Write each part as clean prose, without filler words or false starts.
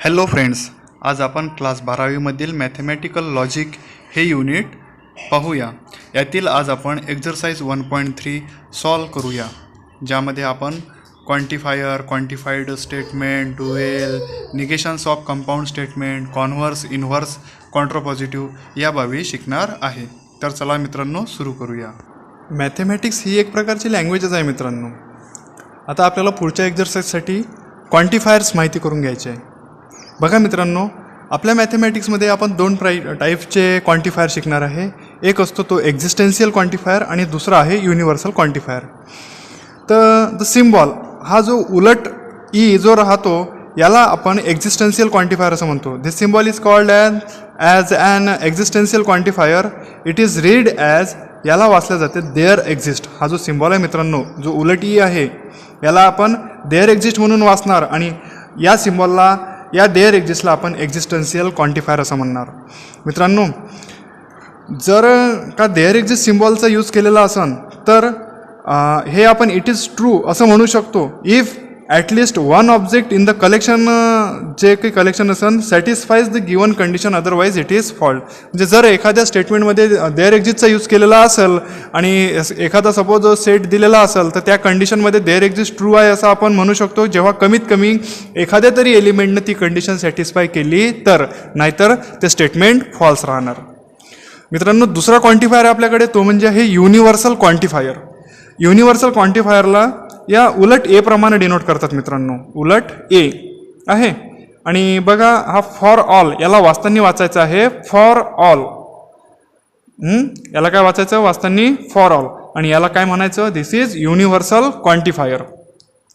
Hello friends, आज आपण class 12वीमधील mathematical logic हे युनिट पाहूया. यातील आज आपण एक्झरसाइज 1.3 सॉल्व करूया, ज्यामध्ये आपण quantifier, quantified statement, dual, negations of compound statement, converse, inverse, contrapositive या बाबी शिकणार आहे. तर चला मित्रांनो सुरू करूया. मॅथमॅटिक्स ही एक प्रकारची लँग्वेजच आहे मित्रांनो. आता आपल्याला पुढच्या एक्झरसाइजसाठी क्वांटिफायर्स माहिती करून घ्यायचे आहे. बघा मित्रांनो, आपल्या मॅथमॅटिक्समध्ये आपण दोन टाईपचे क्वांटिफायर शिकणार आहे. एक असतो तो एक्झिस्टेन्शियल क्वांटिफायर आणि दुसरा आहे युनिव्हर्सल क्वांटिफायर. तर द सिम्बॉल हा जो उलट ई जो राहतो याला आपण एक्झिस्टेन्शियल क्वांटिफायर असं म्हणतो. This symbol is called as an existential quantifier. It is read as, याला वाचल्या जाते देअर एक्झिस्ट. हा जो सिम्बॉल आहे मित्रांनो, जो उलट ई आहे याला आपण देअर एक्झिस्ट म्हणून वाचणार आणि या सिम्बॉलला, या देअर एक्झिस्टला आपण एक्झिस्टन्शियल क्वांटिफायर असं म्हणणार. मित्रांनो, जर का देअर एक्झिस्ट सिम्बॉलचा यूज केलेला असेल तर हे आपण इट इज ट्रू असं म्हणू शकतो if at least one object in the collection, जे काही कलेक्शन असेल, satisfies the given condition, otherwise it is fault. म्हणजे जर एखाद्या स्टेटमेंटमध्ये देअर एक्झिस्टचा यूज केलेला असेल आणि एखादा सपोज सेट दिलेला असेल तर त्या कंडिशनमध्ये देअर एक्झिस्ट ट्रू आहे असं आपण म्हणू शकतो जेव्हा कमीत कमी एखाद्या तरी एलिमेंटनं ती कंडिशन सॅटिस्फाय केली तर, नाहीतर ते स्टेटमेंट फॉल्स राहणार. मित्रांनो, दुसरा क्वांटिफायर आपल्याकडे तो म्हणजे आहे युनिव्हर्सल क्वांटिफायर. युनिव्हर्सल क्वांटिफायरला या उलट ए प्रमाणे डिनोट करतात मित्रांनो. उलट ए आहे आणि बघा हा फॉर ऑल, याला वाचताना वाचायचं आहे फॉर ऑल. याला काय वाचायचं वाचताना फॉर ऑल, आणि याला काय म्हणायचं, दिस इज युनिव्हर्सल क्वांटिफायर.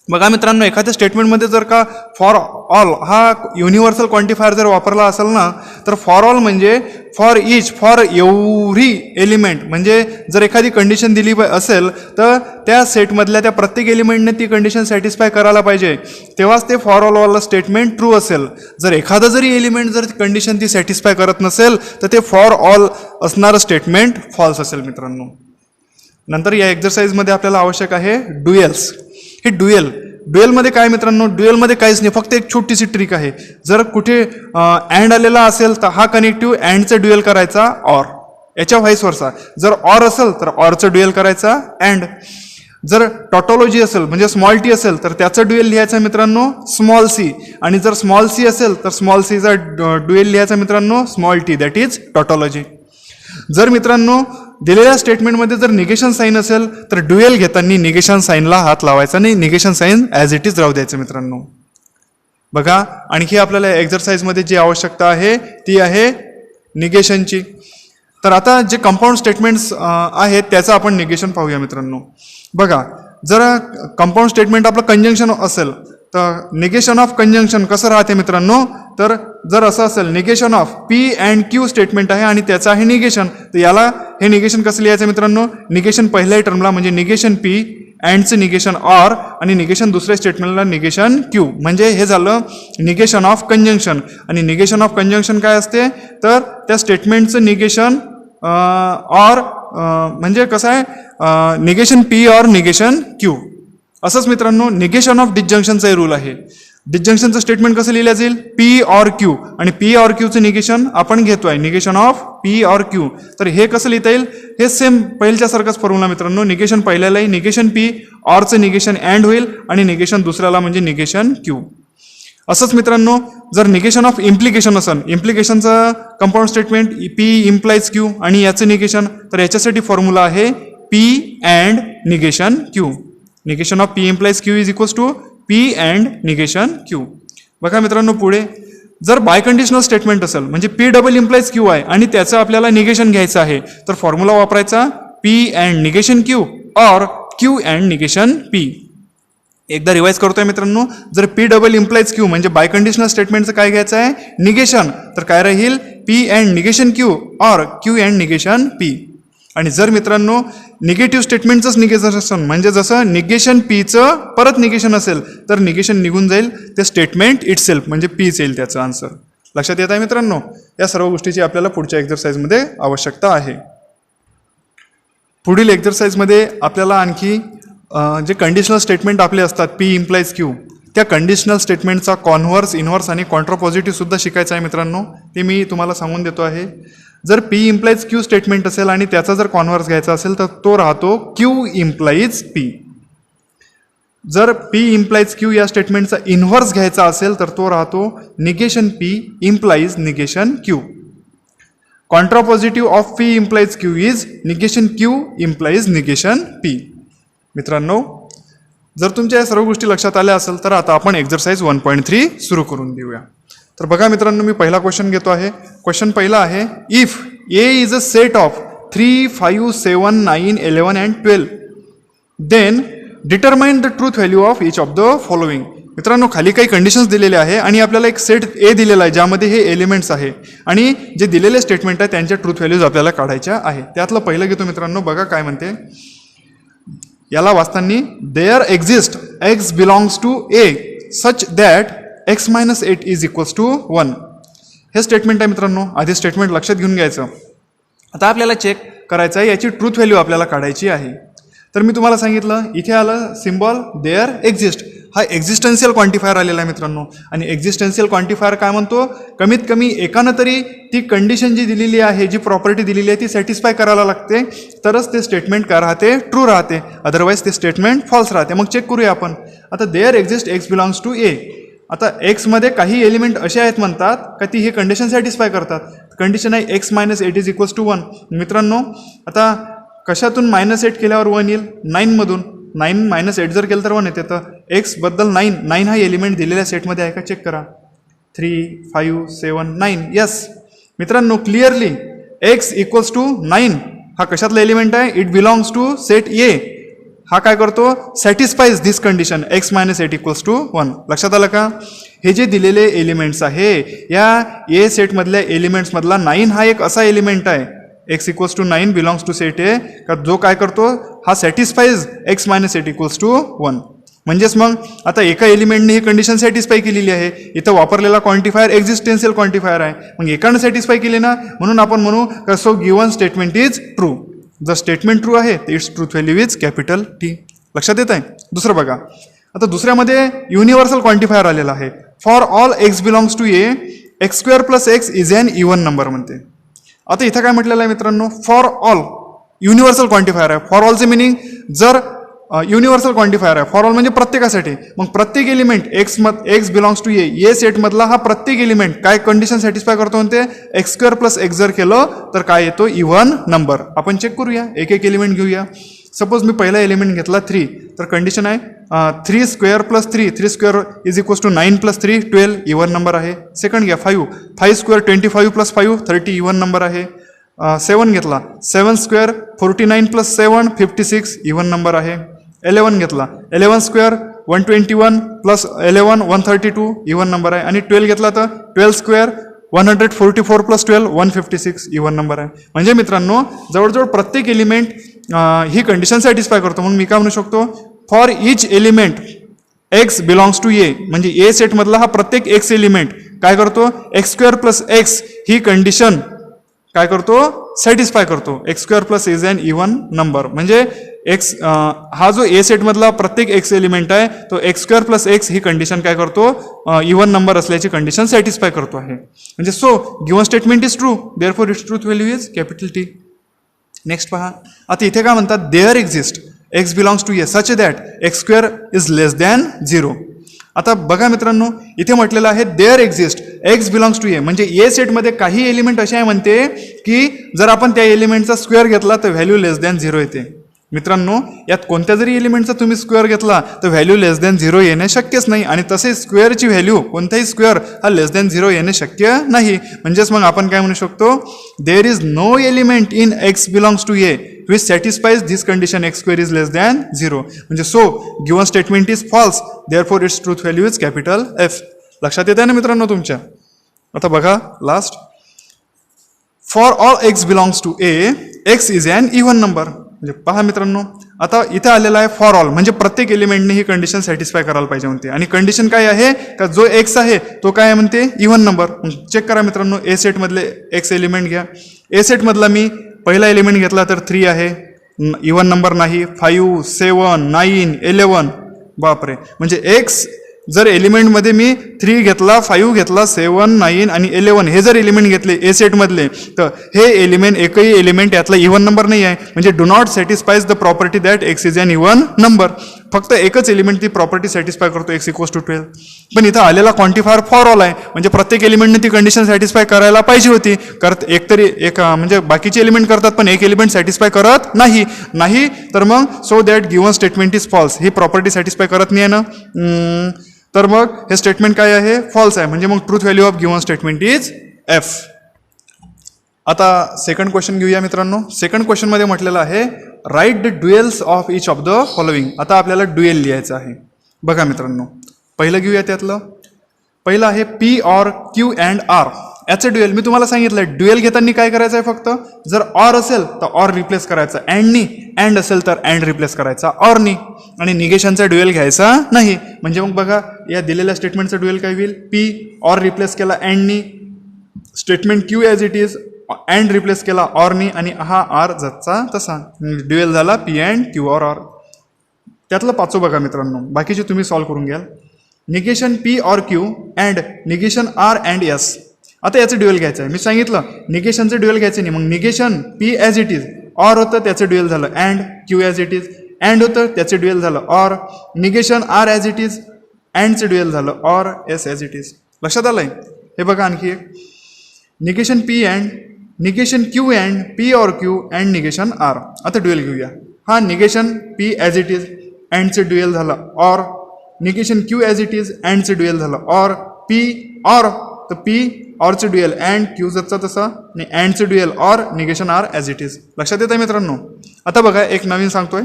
बघा मित्रांनो, एखाद्या स्टेटमेंटमध्ये जर का फॉर ऑल हा युनिव्हर्सल क्वांटिफायर जर वापरला असेल ना, तर फॉर ऑल म्हणजे for each, for every element. म्हणजे जर एखादी कंडिशन दिली असेल तर त्या सेटमधल्या त्या प्रत्येक एलिमेंटने ती कंडिशन सॅटिस्फाय करायला पाहिजे, तेव्हाच ते फॉर ऑलवाला स्टेटमेंट ट्रू असेल. जर एखादं जरी एलिमेंट जर कंडिशन ती सॅटिस्फाय करत नसेल तर ते फॉर ऑल असणारं स्टेटमेंट फॉल्स असेल मित्रांनो. नंतर या एक्झरसाइजमध्ये आपल्याला आवश्यक आहे डुएल्स. हे डुएलमध्ये काय मित्रांनो, डुएलमध्ये काहीच नाही, फक्त एक छोटीशी ट्रिक आहे. जर कुठे अँड आलेला असेल तर हा कनेक्टिव्ह अँडचं ड्युएल करायचा ऑर, याच्या व्हाईस वर्सा. जर ऑर असेल तर ऑरचं ड्युएल करायचा अँड. जर टॉटॉलॉजी असेल म्हणजे स्मॉल टी असेल तर त्याचं ड्युएल लिहायचं मित्रांनो स्मॉल सी, आणि जर स्मॉल सी असेल तर स्मॉल सीचा ड्युएल लिहायचा मित्रांनो small T, that is tautology. जर मित्रांनो दिलेल्या स्टेटमेंटमध्ये जर निगेशन साईन असेल तर ड्युएल घेताना निगेशन साईनला हात लावायचा नाही, negation sign as it is राहू द्यायचं मित्रांनो. बघा, आणखी आपल्याला एक्झरसाइजमध्ये जी आवश्यकता आहे ती आहे निगेशनची. तर आता जे कंपाऊंड स्टेटमेंट्स आहेत त्याचं आपण निगेशन पाहूया मित्रांनो. बघा, जर कंपाऊंड स्टेटमेंट आपलं कंजंक्शन असेल तर निगेशन ऑफ कंजंक्शन कसं राहते मित्रांनो, तर जर असं असेल negation of P and Q statement आहे आणि त्याचं आहे निगेशन, तर याला हे निगेशन कसं लिहायचं मित्रांनो, निगेशन पहिल्याही टर्मला म्हणजे निगेशन पी, अँडचं निगेशन ऑर आणि निगेशन दुसऱ्या स्टेटमेंटला निगेशन क्यू. म्हणजे हे झालं निगेशन ऑफ कंजंक्शन. आणि निगेशन ऑफ कंजंक्शन काय असते तर त्या स्टेटमेंटचं निगेशन ऑर म्हणजे कसं आहे negation P or negation Q. असंच मित्रांनो निगेशन ऑफ डिसजंक्शनचाही रूल आहे. डिसजंक्शनचं स्टेटमेंट कसं लिहिलं जाईल, पी ऑर क्यू, आणि पी ऑर क्यूचं निगेशन आपण घेतोय negation of P or Q. तर हे कसं लिहिता येईल, हे सेम पहिल्याच्या सारखंच फॉर्म्युला मित्रांनो. निगेशन पहिल्यालाही निगेशन पी, ऑरचं निगेशन अँड होईल आणि निगेशन दुसऱ्याला म्हणजे निगेशन क्यू. असंच मित्रांनो जर निगेशन ऑफ इम्प्लिकेशन असेल, इम्प्लिकेशनचं compound statement P implies Q आणि याचं निगेशन, तर याच्यासाठी फॉर्म्युला आहे P and negation Q. Negation of P implies Q is equals to P and negation Q. बघा मित्रांनो, पुढे जर बाय कंडिशनल स्टेटमेंट असेल म्हणजे पी डबल इम्प्लाइज क्यू आहे आणि त्याचं आपल्याला निगेशन घ्यायचं आहे, तर फॉर्म्युला वापरायचा P and negation Q or Q and negation P. एकदा रिवाइज करतोय मित्रांनो, जर पी डबल इम्प्लाइज क्यू म्हणजे बाय कंडिशनल स्टेटमेंटचं काय घ्यायचं आहे निगेशन, तर काय राहील P and negation Q or Q and negation P. आणि जर मित्रांनो निगेटिव्ह स्टेटमेंटचंच निगेशन असेल म्हणजे जसं निगेशन पीचं परत निगेशन असेल तर निगेशन निघून जाईल, ते स्टेटमेंट इट सेल्फ म्हणजे पीच येईल त्याचं आन्सर. लक्षात येत आहे मित्रांनो. या सर्व गोष्टीची आपल्याला पुढच्या एक्झरसाइजमध्ये आवश्यकता आहे. पुढील एक्झरसाइजमध्ये आपल्याला आणखी जे कंडिशनल स्टेटमेंट आपले असतात पी इम्प्लाइज क्यू त्या कंडिशनल स्टेटमेंटचा कॉन्व्हर्स, इन्व्हर्स आणि कॉन्ट्रापॉझिटिव्ह सुद्धा शिकायचं आहे मित्रांनो. ते मी तुम्हाला सांगून देतो आहे. जर P इम्प्लाइज Q स्टेटमेंट असेल आणि त्याचा जर कॉन्व्हर्स घ्यायचा असेल तर तो राहतो Q इम्प्लाइज P. जर P इम्प्लाइज Q या स्टेटमेंटचा इन्व्हर्स घ्यायचा असेल तर तो राहतो negation P implies negation Q. Contrapositive of P implies Q is negation Q implies negation P. मित्रांनो, जर तुमच्या या सर्व गोष्टी लक्षात आल्या असेल तर आता आपण एक्झरसाइज 1.3 सुरू करून देऊया. तर बघा मित्रांनो, मी पहिला क्वेश्चन घेतो आहे. क्वेश्चन पहिला आहे, if A is a set of 3, 5, 7, 9, 11 and 12 then determine the truth value of each of the following. मित्रांनो, खाली काही कंडिशन्स दिलेले आहे आणि आपल्याला एक सेट ए दिलेला आहे ज्यामध्ये हे एलिमेंट्स आहे आणि जे दिलेले स्टेटमेंट आहे त्यांच्या ट्रूथ व्हॅल्यूज आपल्याला काढायच्या आहे. त्यातलं पहिलं घेतो मित्रांनो. बघा काय म्हणते, याला वाचताना there exist x belongs to A such that x minus 8 is equals to 1. हे स्टेटमेंट आहे मित्रांनो. आधी स्टेटमेंट लक्षात घेऊन घ्यायचं. आता आपल्याला चेक करायचं आहे, याची ट्रूथ व्हॅल्यू आपल्याला काढायची आहे. तर मी तुम्हाला सांगितलं, इथे आलं सिम्बॉल देअर एक्झिस्ट. हा एक्झिस्टन्शियल क्वांटिफायर आलेला आहे मित्रांनो. आणि एक्झिस्टन्शियल क्वांटिफायर काय म्हणतो, कमीत कमी एकानं तरी ती कंडिशन जी दिलेली आहे, जी प्रॉपर्टी दिलेली आहे ती सॅटिस्फाय करायला लागते, तरच ते स्टेटमेंट काय राहते, ट्रू राहते. अदरवाईज ते स्टेटमेंट फॉल्स राहते. मग चेक करूया आपण. आता there exist x belongs to A. आता एक्समध्ये काही एलिमेंट असे आहेत म्हणतात का ती हे कंडिशन सॅटिस्फाय करतात. कंडिशन आहे x minus 8 is equals to 1. मित्रांनो, आता कशातून -8 केल्यावर 1 येईल, 9मधून. 9 - 8 जर केलं तर 1 येते. तर एक्सबद्दल 9 हा एलिमेंट दिलेल्या सेटमध्ये आहे का चेक करा. 3, 5, 7, 9. यस मित्रांनो, क्लिअरली एक्स इक्वल्स टू 9 हा कशातला एलिमेंट आहे, it belongs to set A. हा काय करतो, satisfies this condition x minus 8 equals to 1. लक्षात आलं का. हे जे दिलेले एलिमेंट्स आहे या ए सेटमधल्या एलिमेंट्समधला 9 हा एक असा एलिमेंट आहे, x equals to 9 belongs to set A, का जो काय करतो, हा satisfies x minus 8 equals to 1. म्हणजेच मग आता एका एलिमेंटने ही कंडिशन सॅटिस्फाय केलेली आहे. इथं वापरलेला क्वांटिफायर एक्झिस्टेन्शियल क्वांटिफायर आहे. मग एकानं सॅटिस्फाय केली ना, म्हणून आपण म्हणू का so given statement is true. जर स्टेटमेंट ट्रू आहे तर it's truth value is capital T. लक्षात येत आहे. दुसरं बघा. आता दुसऱ्यामध्ये युनिव्हर्सल क्वांटिफायर आलेला आहे. For all x belongs to A x square plus x is an even number म्हणते. आता इथं काय म्हटलेलं आहे मित्रांनो, फॉर ऑल युनिव्हर्सल क्वांटिफायर आहे. फॉर ऑलचे मिनिंग जर युनिव्हर्सल क्वांटिफायर आहे, फॉर ऑल म्हणजे प्रत्येकासाठी. मग प्रत्येक element x belongs to A सेटमधला हा प्रत्येक एलिमेंट काय कंडिशन सॅटिस्फाय करतो म्हणते, एक्स स्क्वेअर प्लस एक्स जर केलं तर काय येतो, इव्हन नंबर. आपण चेक करूया, एक एक एलिमेंट घेऊया. सपोज मी पहिला एलिमेंट घेतला 3, तर कंडिशन आहे 3 square plus 3 square is equals to 9 plus 3 12 even number आहे. सेकंड घ्या 5 स्क्वेअर 25 प्लस 5 30 इव्हन नंबर आहे. 7 घेतला 7 स्क्वेअर 49 प्लस 7 56 इव्हन नंबर आहे. 11 घेतला 11 स्क्वेअर 121 प्लस 11 132 इव्हन नंबर आहे. आणि 12 घेतला तर 12 स्क्वेअर 144 प्लस 12 156 इव्हन नंबर आहे. म्हणजे मित्रांनो, जवळजवळ प्रत्येक एलिमेंट ही कंडिशन सॅटिस्फाय करतो. म्हणून मी काय म्हणू शकतो, for each element x belongs to A, म्हणजे ए सेटमधला हा प्रत्येक एक्स एलिमेंट काय करतो, एक्स स्क्वेअर प्लस एक्स ही कंडिशन काय करतो, सॅटिस्फाय करतो. X square plus is an even number. म्हणजे एक्स हा जो ए सेटमधला प्रत्येक एक्स एलिमेंट आहे तो एक्स स्क्वेअर प्लस एक्स ही कंडिशन काय करतो, इव्हन नंबर असल्याची कंडिशन सॅटिस्फाय करतो आहे. म्हणजे so given statement is true, therefore its truth value is capital T. Next पहा. आता इथे काय म्हणतात, there exist x belongs to A such that X square is less than 0. आता बघा मित्रांनो, इथे म्हटलेलं आहे there exist x belongs to A, म्हणजे ए सेटमध्ये काही एलिमेंट असे आहे म्हणते की जर आपण त्या एलिमेंटचा स्क्वेअर घेतला तर व्हॅल्यू लेस दॅन 0 येते. मित्रांनो, यात कोणत्या जरी एलिमेंटचा तुम्ही स्क्वेअर घेतला तर व्हॅल्यू लेस दॅन 0 येणे शक्यच नाही. आणि तसेच स्क्वेअरची व्हॅल्यू कोणताही स्क्वेअर हा लेस दॅन 0 येणे शक्य नाही. म्हणजेच मग आपण काय म्हणू शकतो, there is no element in x belongs to A which satisfies this condition x square is less than 0. म्हणजे so given statement is false, therefore its truth value is capital F. लक्षात येते ना मित्रांनो तुमच्या. आता बघा last. For all x belongs to A x is an even number. म्हणजे पहा मित्रांनो, आता इथे आलेला आहे फॉर ऑल, म्हणजे प्रत्येक एलिमेंटने ही कंडिशन सॅटिस्फाय करायला पाहिजे म्हणते. आणि कंडिशन काय आहे का जो एक्स आहे तो काय आहे म्हणते, इव्हन नंबर. चेक करा मित्रांनो, ए सेटमधले एक्स एलिमेंट घ्या. ए सेटमधला मी पहिला एलिमेंट घेतला तर 3 आहे, इव्हन नंबर नाही. 5 7 9 11 बापरे. म्हणजे एक्स जर एलिमेंटमध्ये मी 3 घेतला, 5 घेतला, 7, 9 आणि 11 हे जर एलिमेंट घेतले ए सेटमधले, तर हे एलिमेंट एकही एलिमेंट यातला इव्हन नंबर नाही आहे, म्हणजे do not satisfies the property that x is an even number. फक्त एकच एलिमेंट ती प्रॉपर्टी सॅटिस्फाय करतो, एक्स इक्वल्स टू 12. पण इथं आलेला क्वांटिफायर फॉर ऑल आहे, म्हणजे प्रत्येक एलिमेंटने ती कंडिशन सॅटिस्फाय करायला पाहिजे होती. एकतरी एक म्हणजे बाकीचे एलिमेंट करतात पण एक एलिमेंट सॅटिस्फाय करत नाही तर मग so that given statement is false, ही प्रॉपर्टी सॅटिस्फाय करत नाही आहे ना, तर मग हे स्टेटमेंट काय आहे, फॉल्स आहे. म्हणजे मग truth value of given statement is F. आता सेकंड क्वेश्चन घेऊया मित्रांनो. सेकंड क्वेश्चनमध्ये म्हटलेलं आहे write the duals of each of the following. आता आपल्याला ड्युएल लिहायचं आहे. बघा मित्रांनो, पहिलं घेऊया त्यातलं. पहिलं आहे P or Q and R, याचं ड्युएल. मी तुम्हाला सांगितलं ड्युएल घेताना काय करायचं आहे, फक्त जर ऑर असेल तर ऑर रिप्लेस करायचा, अँडनी, अँड असेल तर अँड रिप्लेस करायचा ऑरनी, आणि निगेशनचा ड्युएल घ्यायचा नाही. म्हणजे मग बघा या दिलेल्या स्टेटमेंटचा ड्युएल काय होईल, पी ऑर रिप्लेस केला अँडनी, statement Q as it is, and replace केला ऑरनी, आणि हा आर जसा तसा, ड्युएल झाला P and Q or R. त्यातलं पाचवं बघा मित्रांनो, बाकीचे तुम्ही सॉल्व्ह करून घ्याल. Negation P or Q and negation R and S. आता याचं ड्युएल घ्यायचं आहे. मी सांगितलं निगेशनचं ड्युएल घ्यायचं नाही, मग negation P as it is, or होतं त्याचं ड्युएल झालं and, Q as it is, and होतं त्याचं ड्युएल झालं or, negation R as it is, अँडचं ड्युएल झालं or, S as it is. लक्षात आलंय. हे बघा आणखी एक, negation P and, negation Q and, P or Q and negation R. आता ड्युएल घेऊया. हा negation P as it is, अँडचं ड्युएल झालं or, negation Q as it is, अँडचं ड्युएल झालं ऑर, पी ऑर तर पी ऑरचं ड्युएल अँड, क्यू जसा तसा, आणि अँडचं dual or, negation R as it is. लक्षात येत आहे मित्रांनो. आता बघा एक नवीन सांगतोय,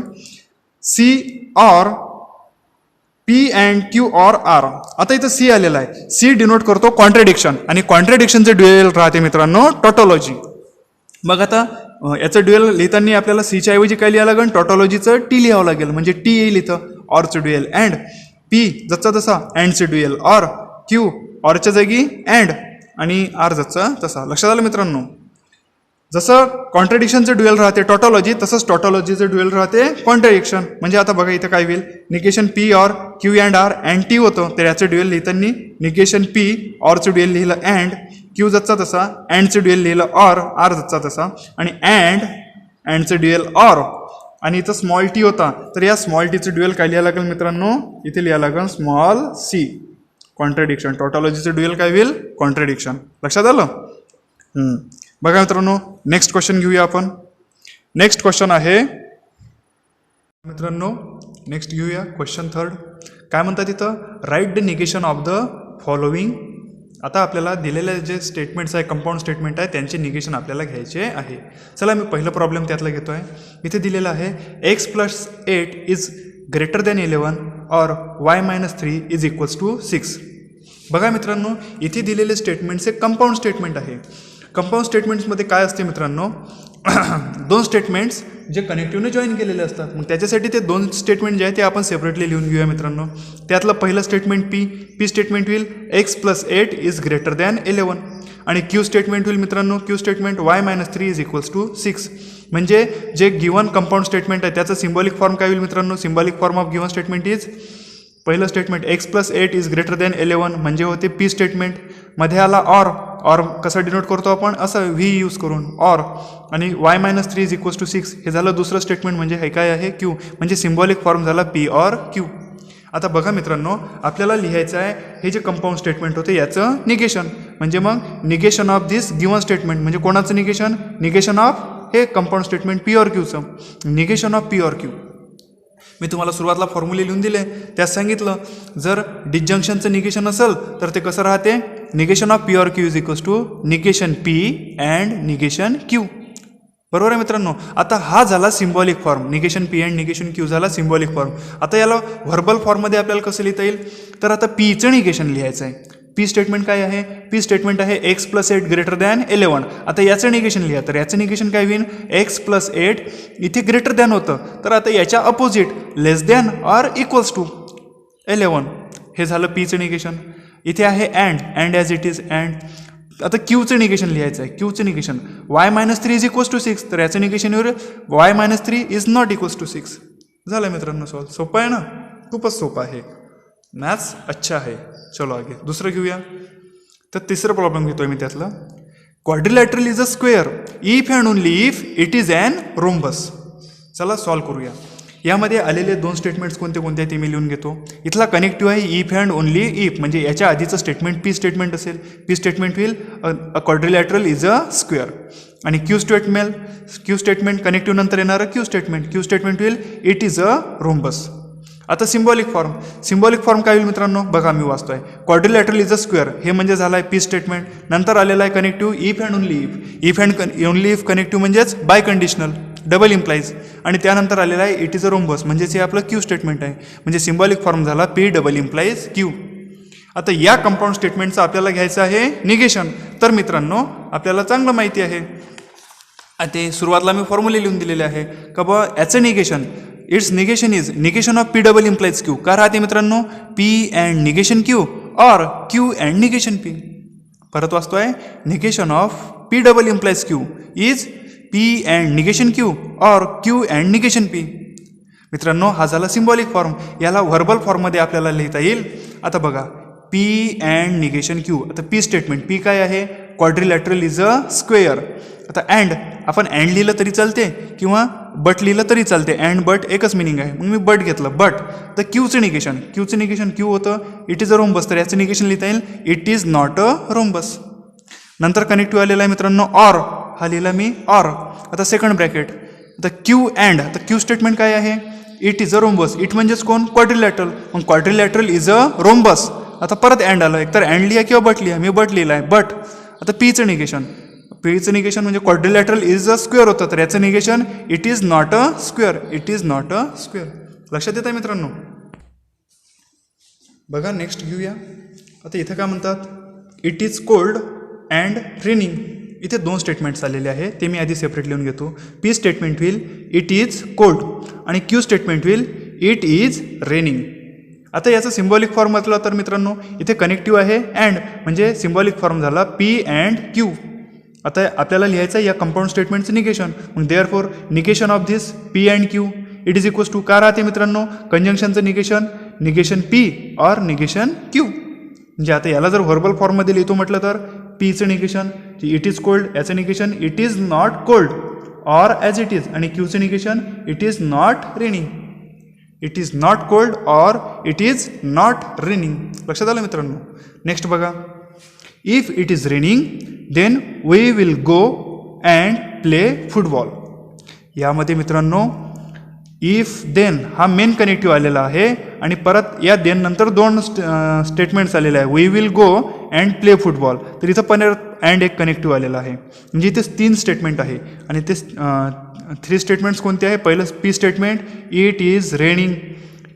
C or P and Q or R. आता इथं सी आलेला आहे. सी डिनोट करतो कॉन्ट्रडिक्शन, आणि कॉन्ट्रडिक्शनचं ड्युएल राहते मित्रांनो टॉटॉलॉजी. मग आता याचं ड्युएल लिहिताना आपल्याला सीच्या ऐवजी काय लिहावं लागेल, टॉटॉलॉजीचं टी लिहावं लागेल. म्हणजे टी येईल इथं, ऑरचं ड्युएल अँड, पी जसा तसा अँडचं ड्युएल ऑर, क्यू ऑरच्या जागी अँड, आणि आर जसा तसा. लक्षात आलं मित्रांनो. जसं कॉन्ट्रडिक्शनचं ड्युएल राहते टॉटॉलॉजी, तसंच टॉटॉलॉजीचं ड्युएल राहते कॉन्ट्रडिक्शन. म्हणजे आता बघा इथं काय होईल, negation P or Q and R and T होतं, तर याचं ड्युएल लिहिताना निगेशन पी ऑरचं ड्युएल लिहिलं अँड, क्यू जसा तसा अँडचं ड्युएल लिहिलं ऑर, आर जसा तसा, आणि अँडचं ड्युएल ऑर, आणि इथं स्मॉल टी होता, तर या स्मॉल टीचं ड्युएल काय लिहायला लागेल मित्रांनो, इथे लिहायला लागेल स्मॉल सी. कॉन्ट्रडिक्शन, टॉटॉलॉजीचं ड्युएल काय होईल, कॉन्ट्रडिक्शन. लक्षात आलं. बघा मित्रांनो, नेक्स्ट क्वेश्चन घेऊया आपण. नेक्स्ट क्वेश्चन आहे मित्रांनो, नेक्स्ट घेऊया क्वेश्चन थर्ड. काय म्हणतात तिथं, write the negation of the following. आता आपल्याला दिलेले जे स्टेटमेंट्स आहे, कंपाऊंड स्टेटमेंट आहे, त्यांचे निगेशन आपल्याला घ्यायचे आहे. चला मी पहिलं प्रॉब्लेम त्यातला घेतो आहे. इथे दिलेलं आहे x plus 8 is greater than 11 or y minus 3 is equals to 6. बघा मित्रांनो, इथे दिलेले स्टेटमेंट्स हे कंपाऊंड स्टेटमेंट आहे. कंपाऊंड स्टेटमेंट्समध्ये काय असते मित्रांनो, दोन स्टेटमेंट्स जे कनेक्टिव्हने जॉईन केलेले असतात. मग त्याच्यासाठी ते दोन स्टेटमेंट जे आहे ते आपण सेपरेटली लिहून घेऊया मित्रांनो. त्यातलं पहिलं स्टेटमेंट पी स्टेटमेंट होईल x plus 8 is greater than 11, आणि क्यू स्टेटमेंट होईल मित्रांनो, Q statement y minus 3 is equals to 6. म्हणजे जे गिवन कंपाऊंड स्टेटमेंट आहे त्याचं सिम्बॉलिक फॉर्म काय होईल मित्रांनो, symbolic form of given statement is, पहिलं statement X plus 8 is greater than 11 म्हणजे होते पी स्टेटमेंट, मध्ये आला ऑर कसं डिनोट करतो आपण, असं व्ही यूज करून ऑर, आणि y minus 3 is equals to 6 हे झालं दुसरं स्टेटमेंट, म्हणजे हे काय आहे क्यू, म्हणजे सिम्बॉलिक फॉर्म झाला पी ऑर क्यू. आता बघा मित्रांनो, आपल्याला लिहायचं आहे हे जे कंपाऊंड स्टेटमेंट होते याचं निगेशन, म्हणजे मग negation of this given statement, म्हणजे कोणाचं निगेशन, निगेशन ऑफ हे कंपाऊंड स्टेटमेंट पी ऑर क्यूचं, negation of P or Q. मी तुम्हाला सुरुवातीला फॉर्म्युले लिहून दिले, त्यात सांगितलं जर डिसजंक्शनचं निगेशन असेल तर ते कसं राहते, negation of P or Q is equals to negation P and negation Q. बरोबर आहे मित्रांनो. आता हा झाला symbolic form, negation P and negation Q झाला सिम्बॉलिक फॉर्म. आता याला व्हर्बल फॉर्ममध्ये आपल्याला कसं लिहिता येईल, तर आता पीचं निगेशन लिहायचं आहे. पी स्टेटमेंट काय आहे, पी स्टेटमेंट आहे एक्स प्लस 8 ग्रेटर दॅन 11. आता याचं निगेशन लिहा, तर याचं निगेशन काय होईल, एक्स प्लस 8 इथे ग्रेटर दॅन होतं, तर आता याच्या opposite less than or equals to 11 हे झालं पीचं निगेशन. इथे आहे and as it is and. आता क्यूचं निगेशन लिहायचं आहे, क्यूचं negation Y minus 3 is equals to 6, तर याचं निगेशन येईल Y minus 3 is not equals to 6. झालं मित्रांनो सॉल्व. सोपं आहे ना, खूपच सोपं आहे. मॅथ्स अच्छा आहे. चलो आगे दुसरं घेऊया. तर तिसरं प्रॉब्लेम घेतोय मी त्यातलं. Quadrilateral is a square if and only if it is an rhombus. चला सॉल्व करूया. यामध्ये आलेले दोन स्टेटमेंट्स कोणते कोणते ते मी लिहून घेतो. इथला कनेक्टिव्ह आहे इफ अँड ओनली इफ, म्हणजे याच्या आधीचं स्टेटमेंट पी स्टेटमेंट असेल. पी स्टेटमेंट होईल अ क्वाड्रिलॅटरल इज अ स्क्वेअर. आणि क्यू स्टेटमेंट कनेक्टिव्ह नंतर येणारं क्यू स्टेटमेंट होईल इट इज अ रोम्बस. आता सिम्बॉलिक फॉर्म काय होईल मित्रांनो, बघा मी वाचतोय. क्वाड्रिलॅटरल इज अ स्क्वेअर हे म्हणजे झालं आहे पी स्टेटमेंट. नंतर आलेला आहे connective if and only if and only if connective म्हणजेच बाय कंडिशनल डबल इम्प्लाइज. आणि त्यानंतर आलेला आहे इट इज अ रोम्बस म्हणजेच हे आपलं क्यू स्टेटमेंट आहे. म्हणजे सिम्बॉलिक फॉर्म झाला पी डबल इम्प्लाइज क्यू. आता या कंपाऊंड स्टेटमेंटचं आपल्याला घ्यायचं आहे निगेशन. तर मित्रांनो आपल्याला चांगलं माहिती आहे, ते सुरुवातीला मी फॉर्म्युले लिहून दिलेले आहे का बा याचं negation it's negation is negation of P double implies Q. का राहते मित्रांनो, P and negation Q or Q and negation P. परत वाचतोय, negation of P double implies Q is P and negation Q or Q and negation P. मित्रांनो हा झाला symbolic form. याला verbal फॉर्ममध्ये आपल्याला लिहिता येईल. आता बघा पी अँड निगेशन क्यू. आता पी स्टेटमेंट पी काय आहे, क्वाड्रिलॅटरल इज अ स्क्वेअर. आता अँड आपण अँड लिहिलं तरी चालते किंवा बट लिहिलं तरी चालते. अँड बट एकच मिनिंग आहे, मग मी बट घेतलं. बट तर क्यूचं निगेशन क्यू होतं इट इज अ रोम्बस. तर याचं निगेशन लिहिता येईल it is not a rhombus. नंतर कनेक्टिव्ह आलेला आहे मित्रांनो ऑर, हा लिहिला मी ऑर. आता सेकंड ब्रॅकेट. आता क्यू अँड. आता क्यू स्टेटमेंट काय आहे, it is a rhombus. It म्हणजेच कोण, क्वाड्रिलॅटरल. मग क्वाड्रिलॅटरल इज अ रोम्बस. आता परत अँड आलं, एकतर अँड लिहा किंवा बट लिहा. मी बट लिहिला आहे बट. आता पीचं निगेशन म्हणजे क्वाड्रिलॅटरल इज अ स्क्वेअर होतं. तर याचं negation it is not a square. लक्षात येत आहे मित्रांनो. बघा नेक्स्ट घेऊया. आता इथं काय म्हणतात, it is cold and raining. इथे दोन स्टेटमेंट्स आलेले आहे, ते मी आधी सेपरेट लिहून घेतो. पी स्टेटमेंट होईल इट इज कोल्ड आणि क्यू स्टेटमेंट होईल इट इज रेनिंग. आता याचा सिम्बॉलिक फॉर्म म्हटलं तर मित्रांनो इथे कनेक्टिव्ह आहे अँड, म्हणजे सिम्बॉलिक फॉर्म झाला पी अँड क्यू. आता आपल्याला लिहायचं आहे या कंपाऊंड स्टेटमेंटचं निगेशन. मग therefore negation of this P and Q it is equals to, का राहते मित्रांनो, कंजंक्शनचं negation P or negation Q. म्हणजे आता याला जर व्हर्बल फॉर्ममध्ये लिहितो म्हटलं तर पीचं निगेशन इट इज कोल्ड, याचं negation it is not cold or as it is. आणि क्यूचं negation it is not raining. It is not cold or it is not raining. लक्षात आलं मित्रांनो. नेक्स्ट बघा, if it is raining then we will go and play football. यामध्ये मित्रांनो if then हा main connective आलेला आहे आणि परत या देन नंतर दोन स्टेटमेंट्स आलेले आहे, we will go and play football. तर इथं पण अँड एक कनेक्टिव्ह आलेला आहे. म्हणजे इथे 3 स्टेटमेंट आहे आणि ते 3 स्टेटमेंट्स कोणते आहे. पहिलं P statement it is raining,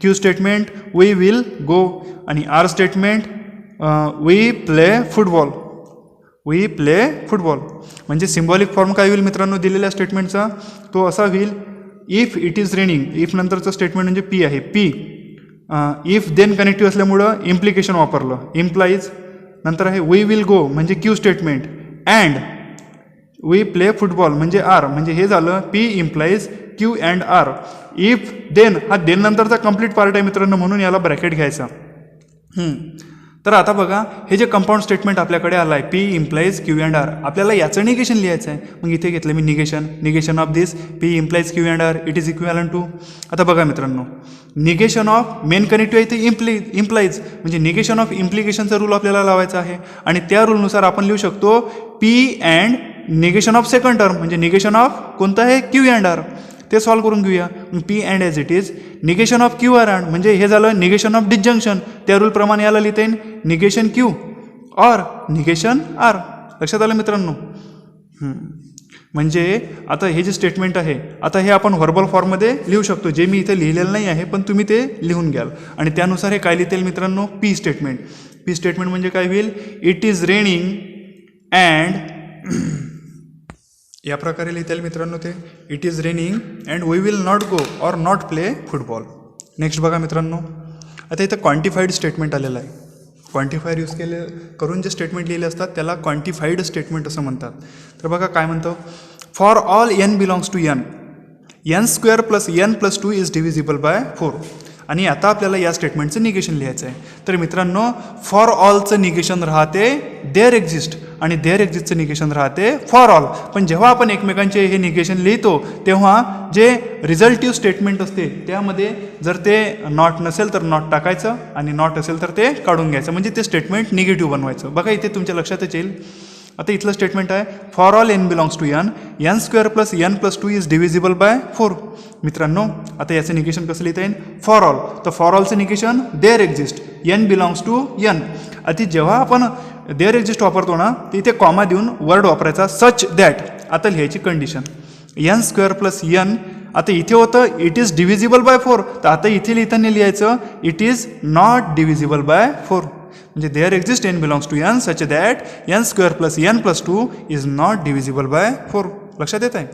Q statement we will go आणि R statement we play football. म्हणजे सिम्बॉलिक फॉर्म काय होईल मित्रांनो दिलेल्या स्टेटमेंटचा, तो असा होईल if it is raining. If नंतरचं स्टेटमेंट म्हणजे पी आहे. पी इफ देन कनेक्टिव्ह असल्यामुळं इम्प्लिकेशन वापरलं इम्प्लाईज. नंतर आहे वी विल गो म्हणजे Q statement and we play football म्हणजे आर. म्हणजे हे झालं P implies Q and R. If then हा देन नंतरचा कंप्लीट पार्ट आहे मित्रांनो, म्हणून याला ब्रॅकेट घ्यायचा. तर आता बघा हे जे कंपाऊंड स्टेटमेंट आपल्याकडे आलं आहे P implies Q and R, आपल्याला याचं निगेशन लिहायचं आहे. मग इथे घेतलं मी negation of this P implies Q and R it is equivalent to. आता बघा मित्रांनो निगेशन ऑफ मेन कनेक्टिव्ह आहे ते इम्प्लाईज, म्हणजे निगेशन ऑफ इम्प्लिकेशनचा रूल आपल्याला लावायचा आहे. आणि त्या रूलनुसार आपण लिहू शकतो P and negation of second term, म्हणजे निगेशन ऑफ कोणतं आहे क्यू अँड आर. ते सॉल्व्ह करून घेऊया. P and as it is negation of Q R and, म्हणजे हे झालं निगेशन ऑफ डिसजंक्शन. त्या रूलप्रमाणे याला लिहिता येईल negation Q or negation R. लक्षात आलं मित्रांनो. म्हणजे आता हे जे स्टेटमेंट आहे आता हे आपण व्हर्बल फॉर्ममध्ये लिहू शकतो, जे मी इथे लिहिलेलं नाही आहे पण तुम्ही ते लिहून घ्याल. आणि त्यानुसार हे काय लिहिता येईल मित्रांनो, पी स्टेटमेंट म्हणजे काय होईल इट इज रेनिंग अँड या प्रकारे लिहिता येईल मित्रांनो ते it is raining and we will not go or not play football. Next बघा मित्रांनो, आता इथं क्वांटिफाईड स्टेटमेंट आलेलं आहे. क्वांटिफायर यूज करून जे स्टेटमेंट लिहिले असतात त्याला क्वांटिफाईड स्टेटमेंट असं म्हणतात. तर बघा काय म्हणतो, for all N belongs to N, N square plus N plus 2 is divisible by 4. आणि आता आपल्याला या स्टेटमेंटचं निगेशन लिहायचं आहे. तर मित्रांनो, फॉर ऑलचं निगेशन राहते देअर एक्झिस्ट आणि देअर एक्झिस्टचं निगेशन राहते फॉर ऑल. पण जेव्हा आपण एकमेकांचे हे निगेशन लिहितो तेव्हा जे रिझल्टिव्ह स्टेटमेंट असते त्यामध्ये जर ते नॉट नसेल तर नॉट टाकायचं आणि नॉट असेल तर ते काढून घ्यायचं, म्हणजे ते स्टेटमेंट निगेटिव्ह बनवायचं. बघा इथे तुमच्या लक्षातच येईल. आता इथलं स्टेटमेंट आहे for all N belongs to N, N square plus N plus 2 is divisible by 4. मित्रांनो, आता याचं निगेशन कसं लिहिता येईल? For all. तर फॉर ऑलचं negation there exist N belongs to N. आता जेव्हा आपण देअर एक्झिस्ट वापरतो ना, तर इथे कॉमा देऊन वर्ड वापरायचा सच दॅट. आता लिहायची condition n square plus n. आता इथे होतं इट इज डिव्हिजिबल बाय 4, तर आता इथे लिहिताना लिहायचं it is not divisible by 4. म्हणजे there exist N belongs to N such that n square plus N plus 2 is not divisible by 4. लक्षात येत आहे?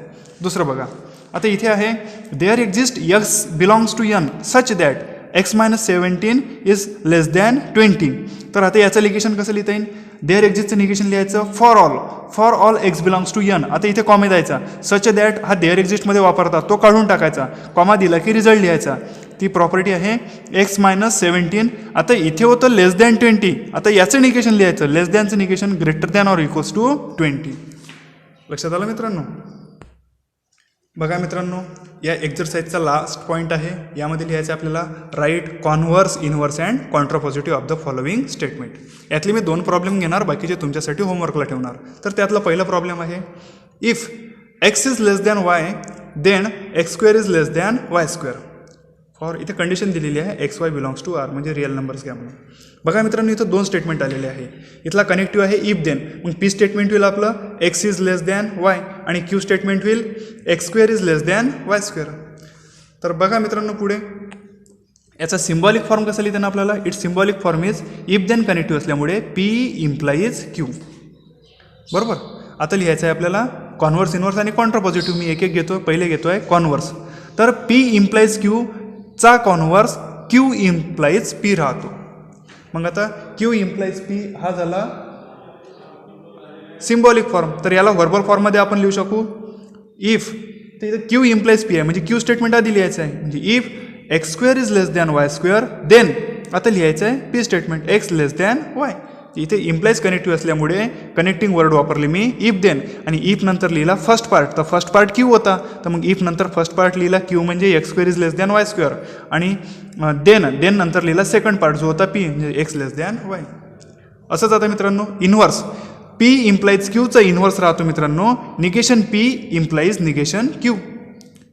दुसरं बघा, आता इथे आहे there exist x belongs to N such that x minus 17 is less than 20. तर आता याचं निगेशन कसं लिहिता येईल? देअर एक्झिस्टचं निगेशन लिहायचं for all x belongs to N. आता इथे कॉमा द्यायचा, सच दॅट हा देअर एक्झिस्टमध्ये वापरतात तो काढून टाकायचा, कॉमा दिला की रिझल्ट लिहायचा. ती प्रॉपर्टी आहे एक्स मायनस 17. आता इथे होतं लेस दॅन 20. आता याचं निगेशन लिहायचं, लेस दॅनचं negation greater than or equals to 20. लक्षात आलं मित्रांनो? बघा मित्रांनो, या एक्झरसाइजचा लास्ट पॉईंट आहे. यामध्ये लिहायचं आपल्याला write converse, inverse and contrapositive of the following statement. यातले मी 2 प्रॉब्लेम घेणार, बाकीचे तुमच्यासाठी होमवर्कला ठेवणार. तर त्यातला पहिला प्रॉब्लेम आहे if x is less than y then x square is less than y square. For इथे कंडिशन दिलेली आहे x y belongs to R, म्हणजे रिअल नंबर्स घ्या म्हणून. बघा मित्रांनो, इथं 2 स्टेटमेंट आलेले आहे. इथला कनेक्टिव्ह आहे इफ देन. मग पी स्टेटमेंट होईल आपलं x is less than Y आणि क्यू स्टेटमेंट होईल X square is less than y square. तर बघा मित्रांनो, पुढे याचा सिम्बॉलिक फॉर्म कसा लिहिताना आपल्याला its symbolic form is if then connective असल्यामुळे पी इम्प्लाईज क्यू. बरोबर. आता लिहायचं आहे आपल्याला कॉन्व्हर्स, इनव्हर्स आणि कॉन्ट्रापॉझिटिव्ह. मी एक एक घेतो. पहिले घेतो आहे कॉन्व्हर्स. तर पी इम्प्लाईज क्यू चा कॉन्व्हर्स क्यू इम्प्लाईज पी राहतो. मग आता क्यू इम्प्लाईज पी हा झाला सिम्बॉलिक फॉर्म. तर याला व्हर्बल फॉर्ममध्ये आपण लिहू शकू इफ. तर इथं क्यू इम्प्लाईज पी आहे, म्हणजे क्यू स्टेटमेंट आधी लिहायचं आहे. म्हणजे if x square is less than y square then आता लिहायचं आहे P statement x less than y. इथे इम्प्लाईज कनेक्टिव्ह असल्यामुळे कनेक्टिंग वर्ड वापरले मी इफ देन, आणि इफ नंतर लिहिला फर्स्ट पार्ट. तर फर्स्ट पार्ट क्यू होता, तर मग इफ नंतर फर्स्ट पार्ट लिहिला क्यू म्हणजे x square is less than y square, आणि देन नंतर लिहिला सेकंड पार्ट जो होता पी म्हणजे एक्स लेस दॅन वाय. असंच आता मित्रांनो इनव्हर्स पी इम्प्लाईज क्यूचा इनव्हर्स राहतो मित्रांनो negation P implies negation Q.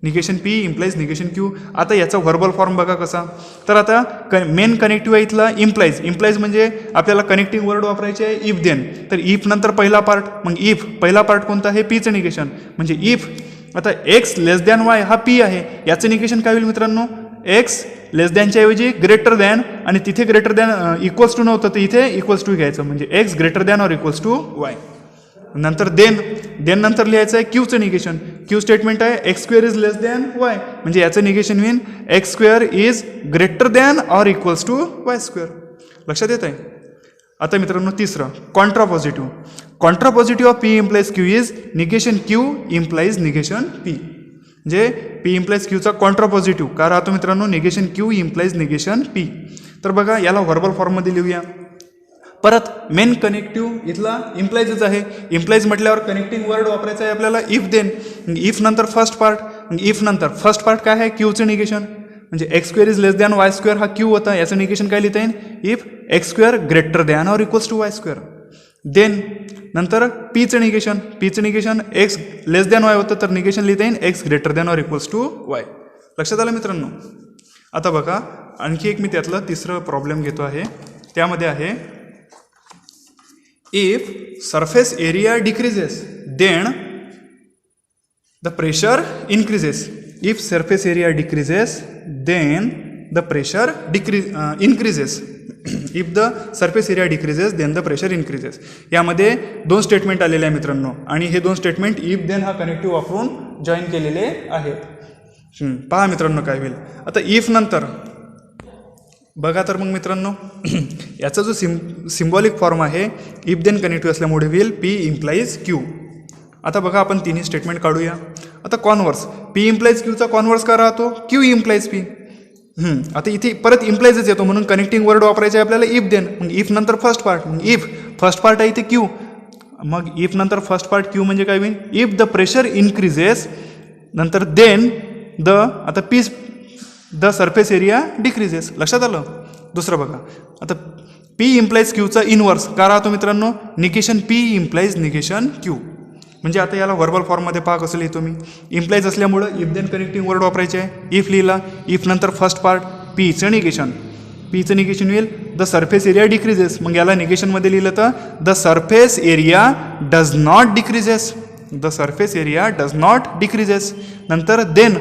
Negation P implies negation Q. आता याचा व्हर्बल फॉर्म बघा कसा. तर आता मेन कनेक्टिव्ह आहे इथला इम्प्लाईज म्हणजे आपल्याला कनेक्टिंग वर्ड वापरायचे आहे इफ देन. तर इफ नंतर पहिला पार्ट, मग इफ पहिला पार्ट कोणता आहे पीचं निगेशन म्हणजे इफ. आता एक्स लेस दॅन वाय हा पी आहे, याचं निगेशन काय होईल मित्रांनो एक्स लेस दॅनच्या ऐवजी ग्रेटर दॅन, आणि तिथे ग्रेटर दॅन इक्वल्स टू नव्हतं तर इथे इक्वल्स टू घ्यायचं म्हणजे X greater than or equals to Y. नंतर देन नंतर लिहायचं आहे क्यूचं निगेशन. क्यू स्टेटमेंट आहे X square is less than Y, म्हणजे याचं निगेशन होईल X square is greater than or equals to Y square. लक्षात येत आहे? आता मित्रांनो तिसरं contrapositive. Contrapositive of P implies Q is negation Q implies negation P. म्हणजे पी इम्प्लाईज क्यूचा कॉन्ट्रापॉझिटिव्ह का राहतो मित्रांनो negation Q implies negation P. तर बघा याला व्हर्बल फॉर्ममध्ये लिहूया. परत मेन कनेक्टिव्ह इथला इम्प्लाईजच आहे. इम्प्लाईज म्हटल्यावर कनेक्टिंग वर्ड वापरायचं आहे आपल्याला इफ देन. इफ नंतर फर्स्ट पार्ट, इफ नंतर फर्स्ट पार्ट काय आहे क्यूचं निगेशन म्हणजे x square is less than y square हा क्यू होता, याचं निगेशन काय लिहिता येईल if x square greater than or equals to Y square. Then नंतर पीचं negation x less than y होतं तर निगेशन लिहिता येईल x greater than or equals to y. लक्षात आलं मित्रांनो? आता बघा आणखी एक मी त्यातलं तिसरं प्रॉब्लेम घेतो आहे. त्यामध्ये आहे if surface area decreases then the pressure increases. If surface area decreases then the pressure increases. If the surface area decreases then the pressure increases. यामध्ये 2 स्टेटमेंट आलेले आहे मित्रांनो, आणि हे 2 स्टेटमेंट इफ देन हा कनेक्टिव्ह वापरून जॉईन केलेले आहेत. पहा मित्रांनो काय होईल. आता इफ नंतर बघा तर मग मित्रांनो याचा जो सिम्बॉलिक फॉर्म आहे इफ देन कनेक्टिव्ह असल्यामुळे होईल पी इम्प्लाईज क्यू. आता बघा आपण तिन्ही स्टेटमेंट काढूया. आता कॉन्व्हर्स पी इम्प्लाईज क्यूचा कॉन्व्हर्स का राहतो क्यू इम्प्लाईज पी. आता इथे परत इम्प्लाइजच येतो म्हणून कनेक्टिंग वर्ड वापरायचे आपल्याला इफ देन. मग इफ नंतर फर्स्ट पार्ट, मग इफ फर्स्ट पार्ट आहे इथे क्यू, मग इफ नंतर फर्स्ट पार्ट क्यू म्हणजे काय होईल, इफ द प्रेशर इन्क्रीजेस नंतर देन द, आता P the surface area decreases. लक्षात आलं. दुसरं बघा आता पी इम्प्लाइज क्यूचा इनवर्स का राहतो मित्रांनो, negation P implies negation Q. म्हणजे आता याला व्हर्बल फॉर्ममध्ये पहा कसं लिहितो मी. इम्प्लाइज असल्यामुळं इफ देन कनेक्टिंग वर्ड वापरायचे आहे. इफ लिहिला, इफ नंतर फर्स्ट पार्ट पीचं निगेशन, पीचं निगेशन होईल द सरफेस एरिया डिक्रीजेस. मग याला निगेशनमध्ये लिहिलं तर the surface area does not decreases, the surface area does not decreases. नंतर देन,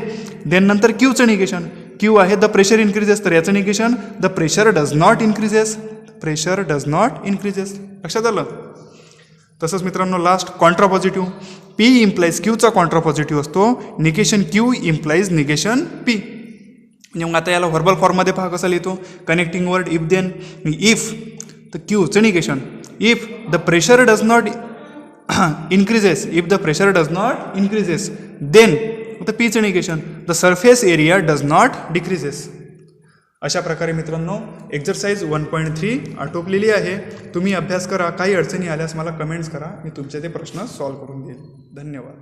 देन नंतर क्यूचं निगेशन, क्यू आहे द प्रेशर इन्क्रीजेस, तर याचं negation the pressure does not increases, pressure does not increases. लक्षात आलं. तसंच मित्रांनो last contrapositive, P implies क्यूचा कॉन्ट्रा पॉझिटिव्ह असतो, negation Q implies negation P. म्हणजे मग आता याला व्हर्बल फॉर्ममध्ये पहा कसा लिहितो, connecting word if then, if तर क्यूचं negation, if the pressure does not increases, if the pressure does not increases, then तर पीचं negation the surface area does not decreases. अशा प्रकारे मित्रांनो एक्झरसाइज 1.3 आटोपलेली आहे. तुम्ही अभ्यास करा. काही अडचणी आल्यास मला कमेंट्स करा, मी तुमचे ते प्रश्न सॉल्व्ह करून देईल. धन्यवाद.